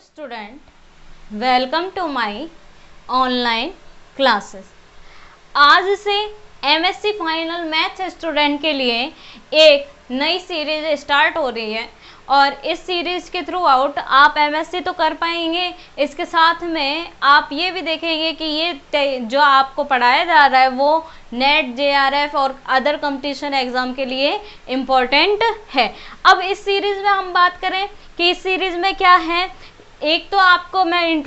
Student, welcome to my online classes. आज से MSc final math student के लिए एक नई सीरीज स्टार्ट हो रही है और इस सीरीज के थ्रू आउट आप एमएससी तो कर पाएंगे, इसके साथ में आप ये भी देखेंगे कि ये जो आपको पढ़ाया जा रहा है वो नेट, जेआरएफ और अदर कंपटीशन एग्जाम के लिए इम्पोर्टेंट है। अब इस सीरीज में हम बात करें कि इस सीरीज में क्या है, एक तो आपको मैं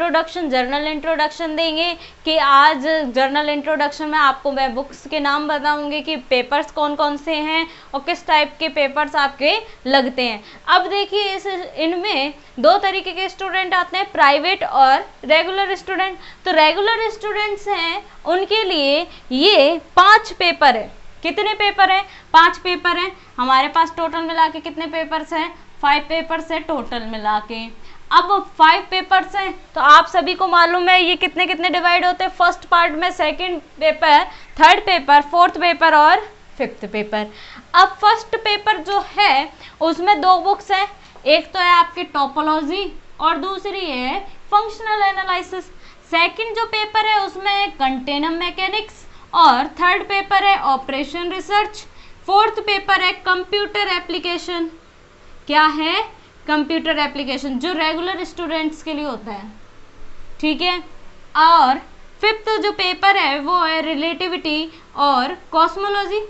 जर्नल इंट्रोडक्शन देंगे कि आज जर्नल इंट्रोडक्शन में आपको मैं बुक्स के नाम बताऊंगी कि पेपर्स कौन कौन से हैं और किस टाइप के पेपर्स आपके लगते हैं। अब देखिए इनमें दो तरीके के स्टूडेंट आते हैं, प्राइवेट और रेगुलर स्टूडेंट। तो रेगुलर स्टूडेंट्स हैं उनके लिए ये 5 पेपर है। कितने पेपर हैं? 5 पेपर हैं। हमारे पास टोटल मिला के कितने पेपर्स हैं? 5 पेपर्स है टोटल मिला के। अब 5 पेपर्स हैं तो आप सभी को मालूम है ये कितने कितने डिवाइड होते हैं। फर्स्ट पार्ट में second paper, third paper, fourth paper और फिफ्थ पेपर। अब फर्स्ट पेपर जो है उसमें 2 बुक्स हैं, एक तो है आपकी टोपोलॉजी और दूसरी है फंक्शनल एनालिसिस। सेकंड जो पेपर है उसमें कंटेनर मैकेनिक्स और थर्ड पेपर है ऑपरेशन रिसर्च। फोर्थ पेपर है कंप्यूटर एप्लीकेशन। क्या है? कंप्यूटर एप्लीकेशन, जो रेगुलर स्टूडेंट्स के लिए होता है, ठीक है। और फिफ्थ जो पेपर है वो है रिलेटिविटी और कॉस्मोलॉजी।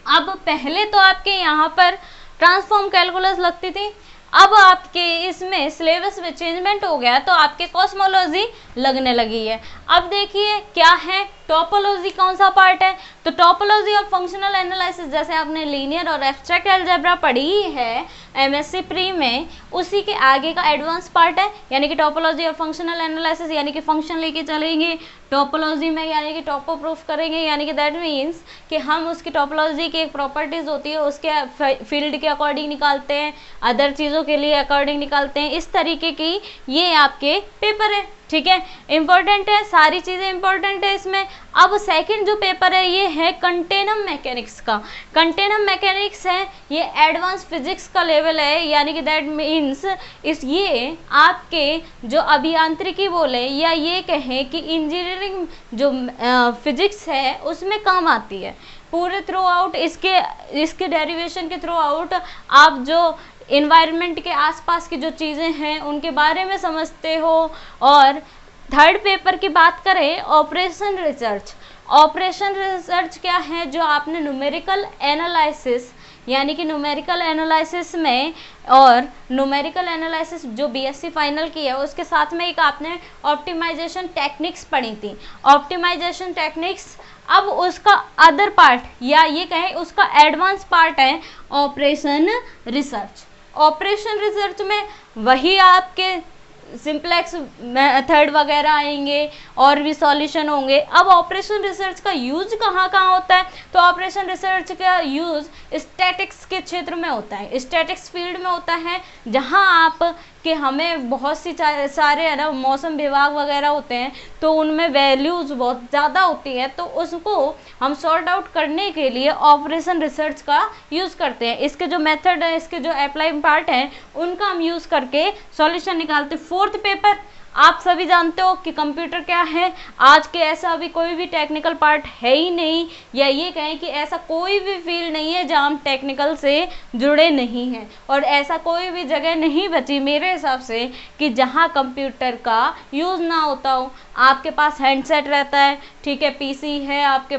अब पहले तो आपके यहाँ पर ट्रांसफॉर्म कैलकुलस लगती थी, अब आपके इसमें सिलेबस में चेंजमेंट हो गया तो आपके कॉस्मोलॉजी लगने लगी है। अब देखिए क्या है, टोपोलॉजी कौन सा पार्ट है? तो टोपोलॉजी और फंक्शनल एनालिसिस जैसे आपने लीनियर और एब्स्ट्रैक्ट अलजेब्रा पढ़ी है एमएससी प्री में, उसी के आगे का एडवांस पार्ट है, यानी कि टोपोलॉजी और फंक्शनल एनालिसिस, यानी कि फंक्शन लेके चलेंगे टोपोलॉजी में, यानी कि टोपो प्रूफ करेंगे, यानी कि दैट मीन्स कि हम उसकी टोपोलॉजी की एक प्रॉपर्टीज होती है उसके फील्ड के अकॉर्डिंग निकालते हैं, अदर चीज़ों के लिए अकॉर्डिंग निकालते हैं। इस तरीके की ये आपके पेपर है, ठीक है। इंपॉर्टेंट है, सारी चीज़ें इंपॉर्टेंट है इसमें। अब सेकंड जो पेपर है ये है कंटेनम मैकेनिक्स का। कंटेनम मैकेनिक्स है ये एडवांस फिजिक्स का लेवल है, यानी कि दैट मीन्स ये आपके जो अभियांत्रिकी बोले या ये कहें कि इंजीनियरिंग जो फिजिक्स है उसमें काम आती है पूरे थ्रू आउट। इसके डेरिवेशन के थ्रू आउट आप जो इन्वायरमेंट के आसपास की जो चीज़ें हैं उनके बारे में समझते हो। और थर्ड पेपर की बात करें ऑपरेशन रिसर्च। ऑपरेशन रिसर्च क्या है? जो आपने न्यूमेरिकल एनालिसिस, यानी कि न्यूमेरिकल एनालिसिस में, और न्यूमेरिकल एनालिसिस जो बीएससी फाइनल की है उसके साथ में एक आपने ऑप्टिमाइजेशन टेक्निक्स पढ़ी थी। ऑप्टिमाइजेशन टेक्निक्स अब उसका अदर पार्ट या ये कहें उसका एडवांस पार्ट है ऑपरेशन रिसर्च। ऑपरेशन रिसर्च में वही आपके सिंप्लेक्स मेथड वगैरह आएंगे और भी सॉल्यूशन होंगे। अब ऑपरेशन रिसर्च का यूज कहाँ कहाँ होता है? तो ऑपरेशन रिसर्च का यूज स्टैटिक्स के क्षेत्र में होता है, स्टैटिक्स फील्ड में होता है, जहाँ आप कि हमें बहुत सी सारे है ना मौसम विभाग वगैरह होते हैं तो उनमें वैल्यूज़ बहुत ज़्यादा होती है, तो उसको हम सॉर्ट आउट करने के लिए ऑपरेशन रिसर्च का यूज़ करते हैं। इसके जो मेथड है, इसके जो अप्लाई पार्ट है उनका हम यूज़ करके सॉल्यूशन निकालते। फोर्थ पेपर आप सभी जानते हो कि कंप्यूटर क्या है, आज के ऐसा अभी कोई भी टेक्निकल पार्ट है ही नहीं, या ये कहें कि ऐसा कोई भी फील्ड नहीं है जहाँ हम टेक्निकल से जुड़े नहीं हैं, और ऐसा कोई भी जगह नहीं बची मेरे हिसाब से कि जहाँ कंप्यूटर का यूज़ ना होता हो। आपके पास हैंडसेट रहता है, ठीक है, पीसी है आपके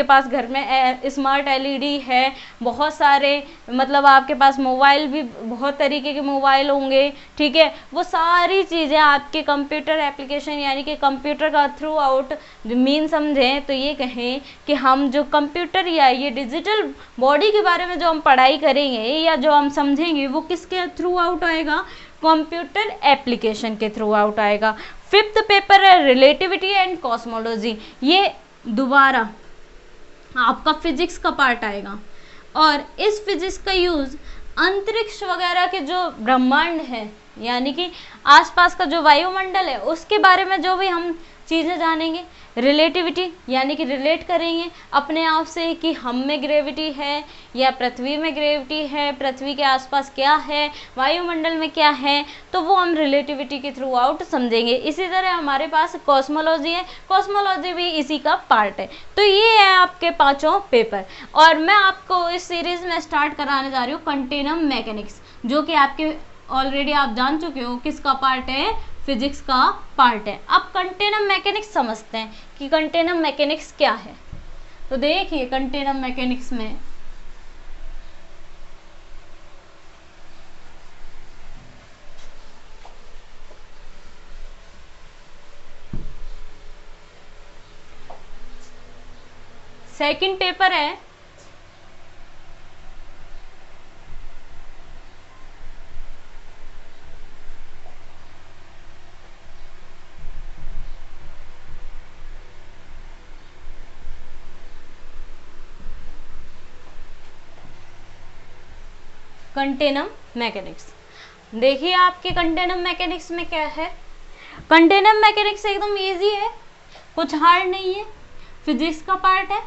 पास घर में स्मार्ट एलईडी है, बहुत सारे मतलब आपके पास मोबाइल भी बहुत तरीके के मोबाइल होंगे, ठीक है। वो सारी चीज़ें आपके कंप्यूटर एप्लीकेशन, यानी कि कंप्यूटर का थ्रू आउट मीन समझें तो ये कहें कि हम जो कंप्यूटर या ये डिजिटल बॉडी के बारे में जो हम पढ़ाई करेंगे या जो हम समझेंगे वो किसके थ्रू आउट आएगा? कंप्यूटर एप्लीकेशन के थ्रू आउट आएगा। फिफ्थ पेपर है रिलेटिविटी एंड कॉस्मोलॉजी। ये दोबारा आपका फिजिक्स का पार्ट आएगा और इस फिजिक्स का यूज़ अंतरिक्ष वगैरह के जो ब्रह्मांड है, यानी कि आसपास का जो वायुमंडल है उसके बारे में जो भी हम चीज़ें जानेंगे। रिलेटिविटी यानी कि रिलेट करेंगे अपने आप से कि हम में ग्रेविटी है या पृथ्वी में ग्रेविटी है, पृथ्वी के आसपास क्या है, वायुमंडल में क्या है, तो वो हम रिलेटिविटी के थ्रू आउट समझेंगे। इसी तरह हमारे पास कॉस्मोलॉजी है, कॉस्मोलॉजी भी इसी का पार्ट है। तो ये है आपके पांचों पेपर, और मैं आपको इस सीरीज में स्टार्ट कराने जा रही हूँ कंटिन्यूम मैकेनिक्स, जो कि आपके ऑलरेडी आप जान चुके हो किसका पार्ट है, फिजिक्स का पार्ट है। अब कंटिन्यूम मैकेनिक्स समझते हैं कि कंटिन्यूम मैकेनिक्स क्या है। तो देखिए कंटिन्यूम मैकेनिक्स में सेकंड पेपर है कंटिन्यूम मैकेनिक्स। देखिए आपके कंटिन्यूम मैकेनिक्स में क्या है। कंटिन्यूम मैकेनिक्स एकदम इजी है, कुछ हार्ड नहीं है, फिजिक्स का पार्ट है।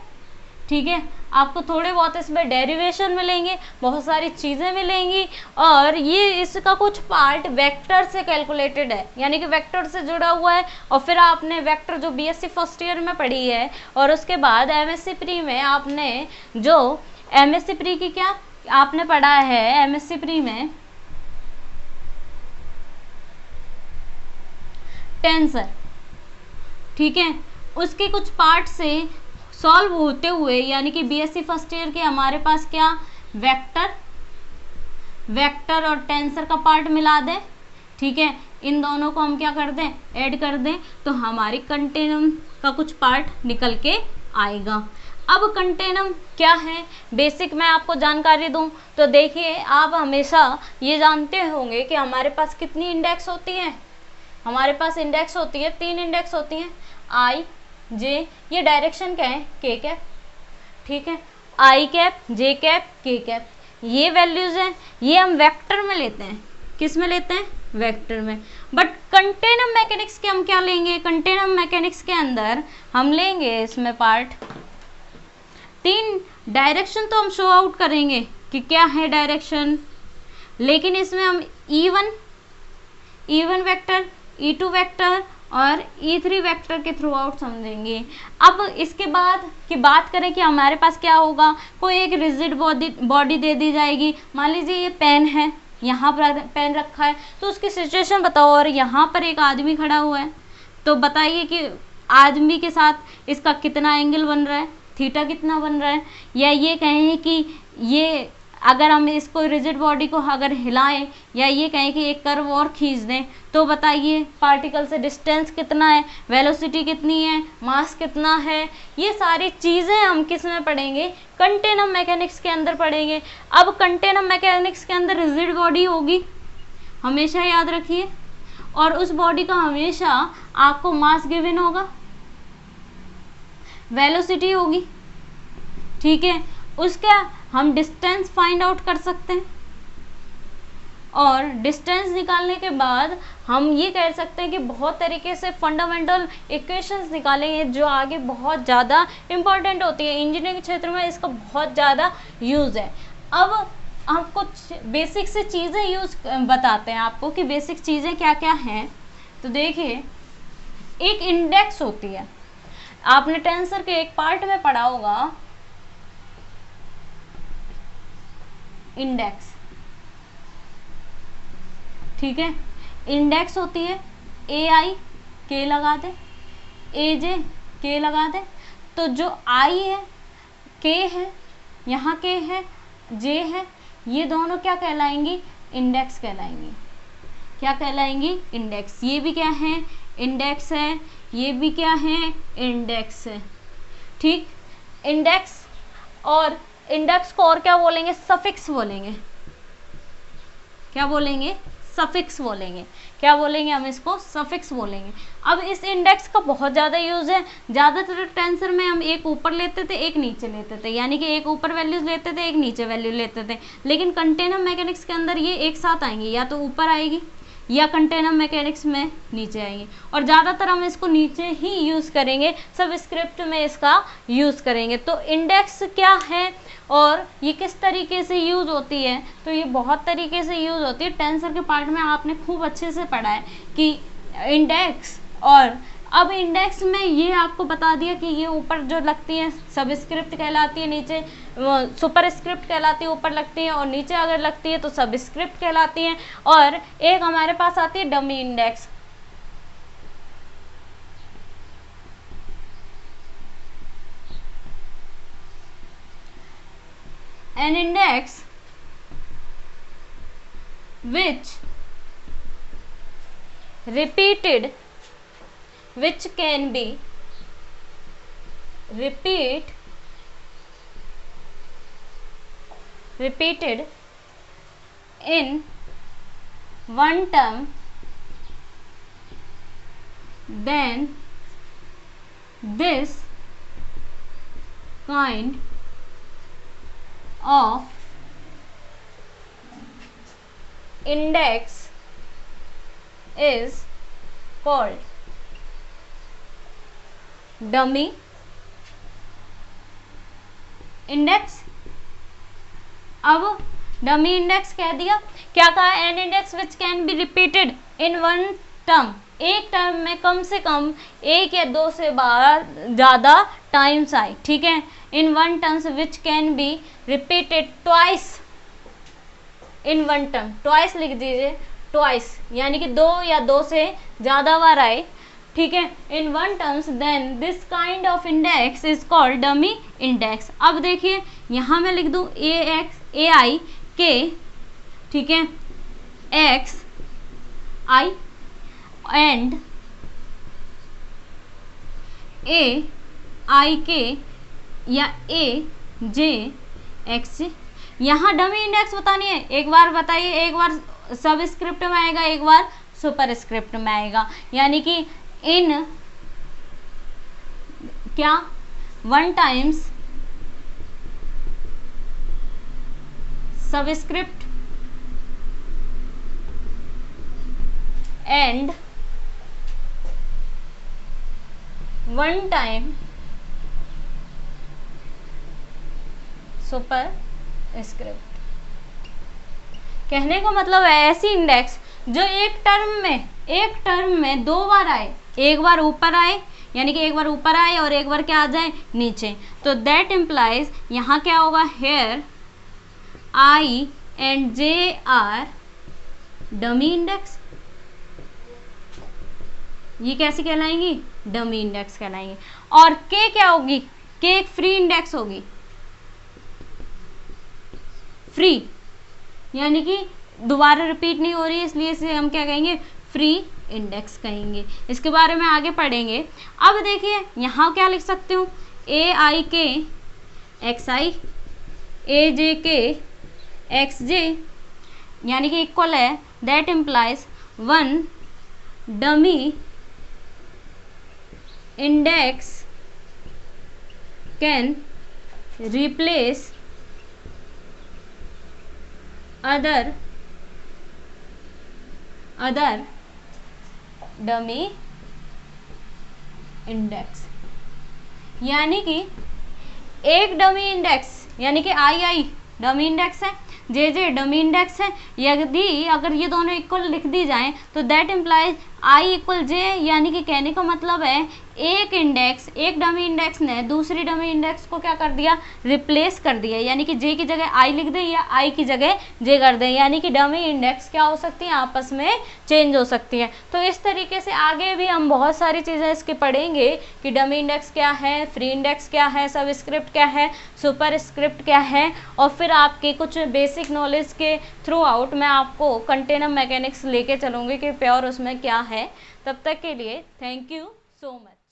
ठीक है, आपको थोड़े बहुत इसमें डेरिवेशन मिलेंगे, बहुत सारी चीज़ें मिलेंगी, और ये इसका कुछ पार्ट वेक्टर से कैलकुलेटेड है, यानी कि वेक्टर से जुड़ा हुआ है। और फिर आपने वेक्टर जो बीएससी फर्स्ट ईयर में पढ़ी है, और उसके बाद एमएससी प्री में आपने जो एमएससी प्री की क्या आपने पढ़ा है, एमएससी प्री में टेंसर, ठीक है, उसके कुछ पार्ट से सॉल्व होते हुए, यानी कि बीएससी फर्स्ट ईयर के हमारे पास क्या वेक्टर और टेंसर का पार्ट मिला दें। ठीक है, इन दोनों को हम क्या कर दें, ऐड कर दें, तो हमारी कंटिन्यूम का कुछ पार्ट निकल के आएगा। अब कंटिन्यूम क्या है, बेसिक मैं आपको जानकारी दूं तो देखिए, आप हमेशा ये जानते होंगे कि हमारे पास कितनी इंडेक्स होती है। हमारे पास इंडेक्स होती है, 3 इंडेक्स होती हैं, आई जे, ये डायरेक्शन क्या है, के कैप। ठीक है, आई कैप, जे कैप, के कैप, ये वैल्यूज हैं, ये हम वेक्टर में लेते हैं। किस में लेते हैं, वेक्टर में। बट कंटिन्यूम मैकेनिक्स के हम क्या लेंगे, कंटिन्यूम मैकेनिक्स के अंदर हम लेंगे इसमें पार्ट 3 डायरेक्शन तो हम शो आउट करेंगे कि क्या है डायरेक्शन, लेकिन इसमें हम E1 वेक्टर, E2 वेक्टर और E3 वेक्टर के थ्रू आउट समझेंगे। अब इसके बाद की बात करें कि हमारे पास क्या होगा, कोई एक रिजिड बॉडी दे दी जाएगी। मान लीजिए ये पेन है, यहाँ पर पेन रखा है, तो उसकी सिचुएशन बताओ, और यहाँ पर एक आदमी खड़ा हुआ है, तो बताइए कि आदमी के साथ इसका कितना एंगल बन रहा है, थीटा कितना बन रहा है। या ये कहें कि ये अगर हम इसको रिजिड बॉडी को अगर हिलाएं, या ये कहें कि एक कर्व और खींच दें, तो बताइए पार्टिकल से डिस्टेंस कितना है, वेलोसिटी कितनी है, मास कितना है। ये सारी चीज़ें हम किस में पढ़ेंगे, कंटिन्यूम मैकेनिक्स के अंदर पढ़ेंगे। अब कंटिन्यूम मैकेनिक्स के अंदर रिजिड बॉडी होगी, हमेशा याद रखिए, और उस बॉडी का हमेशा आपको मास गिवन होगा, वेलोसिटी होगी। ठीक है, उसका हम डिस्टेंस फाइंड आउट कर सकते हैं, और डिस्टेंस निकालने के बाद हम ये कह सकते हैं कि बहुत तरीके से फंडामेंटल इक्वेशंस निकालेंगे, जो आगे बहुत ज़्यादा इम्पोर्टेंट होती है। इंजीनियरिंग क्षेत्र में इसका बहुत ज़्यादा यूज़ है। अब हम कुछ बेसिक से चीज़ें यूज़ बताते हैं आपको कि बेसिक चीज़ें क्या क्या हैं। तो देखिए, एक इंडेक्स होती है, आपने टेंसर के एक पार्ट में पढ़ा होगा, इंडेक्स। ठीक है, इंडेक्स होती है ए आई, के लगा दे, ए जे, के लगा दे, तो जो आई है, के है, यहाँ के है, जे है, ये दोनों क्या कहलाएंगी, इंडेक्स कहलाएंगी। क्या कहलाएंगी, इंडेक्स। ये भी क्या है, इंडेक्स है, ये भी क्या है, इंडेक्स है। ठीक, इंडेक्स और इंडेक्स को और क्या बोलेंगे, सफिक्स बोलेंगे। क्या बोलेंगे, सफिक्स बोलेंगे। क्या बोलेंगे हम इसको, सफिक्स बोलेंगे। अब इस इंडेक्स का बहुत ज़्यादा यूज़ है। ज़्यादातर टेंसर में हम एक ऊपर लेते थे, एक नीचे लेते थे, यानी कि एक ऊपर वैल्यूज लेते थे, एक नीचे वैल्यू लेते थे। लेकिन कंटिन्यूम मैकेनिक्स के अंदर ये एक साथ आएंगी, या तो ऊपर आएगी या कंटेनर मैकेनिक्स में नीचे आएंगे। और ज़्यादातर हम इसको नीचे ही यूज़ करेंगे, सबस्क्रिप्ट में इसका यूज़ करेंगे। तो इंडेक्स क्या है और ये किस तरीके से यूज़ होती है, तो ये बहुत तरीके से यूज़ होती है। टेंसर के पार्ट में आपने खूब अच्छे से पढ़ा है कि इंडेक्स, और अब इंडेक्स में ये आपको बता दिया कि ये ऊपर जो लगती है सबस्क्रिप्ट कहलाती है, नीचे सुपरस्क्रिप्ट कहलाती है, ऊपर लगती है, और नीचे अगर लगती है तो सबस्क्रिप्ट कहलाती है। और एक हमारे पास आती है dummy index. An index which can be repeated in one term, then this kind of index is called dummy index. अब डमी इंडेक्स कह दिया, क्या कहा, an index which can be repeated in one term, एक term में कम से कम एक या दो से ज़्यादा टाइम्स आए, ठीक है। In one terms which can be repeated twice in one term, twice लिख दीजिए, ट्वाइस यानी कि दो या दो से ज़्यादा बार आए, ठीक है, in one terms, then this kind of index is called dummy index. अब देखिए यहाँ मैं लिख दूँ ए आई के, ठीक है, एक्स आई एंड ए आई के या ए जे एक्स। यहाँ डमी इंडेक्स बतानी है, एक बार बताइए, एक बार सबस्क्रिप्ट में आएगा, एक बार सुपरस्क्रिप्ट में आएगा, यानी कि इन क्या one times subscript and one time superscript. कहने का मतलब है ऐसी इंडेक्स जो एक टर्म में दो बार आए, एक बार ऊपर आए, यानी कि एक बार ऊपर आए और एक बार क्या आ जाए नीचे, तो दैट इम्प्लाइज यहाँ क्या होगा, here I and J are dummy index. ये कैसी कहलाएंगी, डमी इंडेक्स कहलाएंगी। और के क्या होगी, के एक फ्री इंडेक्स होगी, फ्री यानी कि दोबारा रिपीट नहीं हो रही है, इसलिए इसे हम क्या कहेंगे, फ्री इंडेक्स कहेंगे। इसके बारे में आगे पढ़ेंगे। अब देखिए यहाँ क्या लिख सकते हो, ए आई के एक्स आई, ए जे के एक्स जे, यानी कि इक्वल है, that implies one dummy index can replace other dummy index. यानी कि एक डमी इंडेक्स यानी कि आई डमी इंडेक्स है, जे डमी इंडेक्स है, यदि अगर ये दोनों इक्वल लिख दी जाएं तो दैट इम्प्लाइज आई इक्वल जे, यानी कि कहने का मतलब है एक डमी इंडेक्स ने दूसरी डमी इंडेक्स को क्या कर दिया, रिप्लेस कर दिया, यानी कि जे की जगह आई लिख दें या आई की जगह जे कर दें, यानी कि डमी इंडेक्स क्या हो सकती है, आपस में चेंज हो सकती है। तो इस तरीके से आगे भी हम बहुत सारी चीज़ें इसके पढ़ेंगे कि डमी इंडेक्स क्या है, फ्री इंडेक्स क्या है, सबस्क्रिप्ट क्या है, सुपरस्क्रिप्ट क्या है, और फिर आपके कुछ बेसिक नॉलेज के थ्रू आउट मैं आपको कंटेनर मैकेनिक्स लेके चलूँगी कि प्योर उसमें क्या है। तब तक के लिए थैंक यू सो मच।